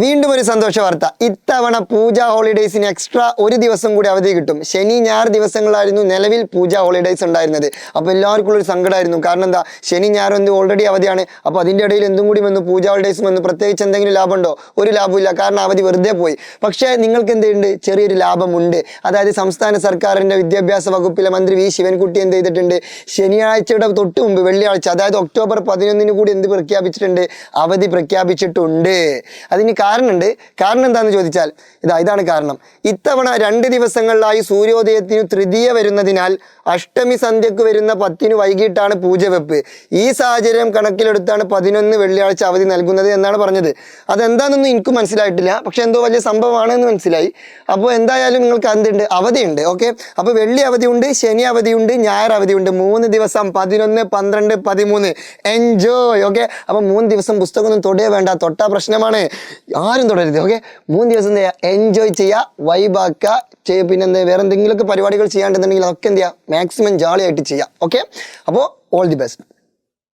വീണ്ടും ഒരു സന്തോഷ വാർത്ത. ഇത്തവണ പൂജ ഹോളിഡേയ്സിന് എക്സ്ട്രാ ഒരു ദിവസം കൂടി അവധി കിട്ടും. ശനി ഞായർ ദിവസങ്ങളായിരുന്നു നിലവിൽ പൂജ ഹോളിഡേയ്സ് ഉണ്ടായിരുന്നത്. അപ്പോൾ എല്ലാവർക്കും ഒരു സങ്കടമായിരുന്നു. കാരണം എന്താ, ശനി ഞായർ ഓൾറെഡി അവധിയാണ്. അപ്പോൾ അതിൻ്റെ ഇടയിൽ എന്തും കൂടി വന്നു, പൂജ ഹോളിഡേയ്സ് വന്നു. പ്രത്യേകിച്ച് എന്തെങ്കിലും ലാഭമുണ്ടോ? ഒരു ലാഭമില്ല, കാരണം അവധി വെറുതെ പോയി. പക്ഷേ നിങ്ങൾക്ക് എന്തുണ്ട്? ചെറിയൊരു ലാഭമുണ്ട്. അതായത് സംസ്ഥാന സർക്കാരിൻ്റെ വിദ്യാഭ്യാസ വകുപ്പിലെ മന്ത്രി വി ശിവൻകുട്ടി എന്ത് ചെയ്തിട്ടുണ്ട്? ശനിയാഴ്ചയുടെ തൊട്ട് മുമ്പ് വെള്ളിയാഴ്ച, അതായത് ഒക്ടോബർ 11 കൂടി എന്ത് പ്രഖ്യാപിച്ചിട്ടുണ്ട്? അവധി പ്രഖ്യാപിച്ചിട്ടുണ്ട്. അതിന് കാരണം എന്താണെന്ന് ചോദിച്ചാൽ ഇതാണ് കാരണം. ഇത്തവണ 2 ദിവസങ്ങളിലായി സൂര്യോദയത്തിന് തൃതീയ വരുന്നതിനാൽ അഷ്ടമി സന്ധ്യക്ക് വരുന്ന 10 വൈകിട്ടാണ് പൂജ വെപ്പ്. ഈ സാഹചര്യം കണക്കിലെടുത്താണ് 11 വെള്ളിയാഴ്ച അവധി നൽകുന്നത് എന്നാണ് പറഞ്ഞത്. അതെന്താണെന്നൊന്നും എനിക്ക് മനസ്സിലായിട്ടില്ല, പക്ഷെ എന്തോ വലിയ സംഭവമാണെന്ന് മനസ്സിലായി. അപ്പോൾ എന്തായാലും നിങ്ങൾക്ക് എന്തുണ്ട്? അവധിയുണ്ട്. ഓക്കെ, അപ്പോൾ വെള്ളി അവധിയുണ്ട്, ശനി അവധിയുണ്ട്, ഞായർ അവധിയുണ്ട്. 3 ദിവസം 11, 12, 13 എൻജോയ്. ഓക്കെ, അപ്പോൾ 3 ദിവസം പുസ്തകമൊന്നും തൊടേ വേണ്ട, തൊട്ടാ പ്രശ്നമാണ്. ആരും തുടരുത്. ഓക്കെ, 3 ദിവസം എന്ത് ചെയ്യുക? എൻജോയ് ചെയ്യുക, വൈബാക്കുക. പിന്നെ എന്താ, വേറെ എന്തെങ്കിലുമൊക്കെ പരിപാടികൾ ചെയ്യാണ്ടെന്നുണ്ടെങ്കിൽ അതൊക്കെ എന്ത് ചെയ്യുക? മാക്സിമം ജാളിയായിട്ട് ചെയ്യുക. ഓക്കെ, അപ്പോൾ ഓൾ ദി ബെസ്റ്റ്.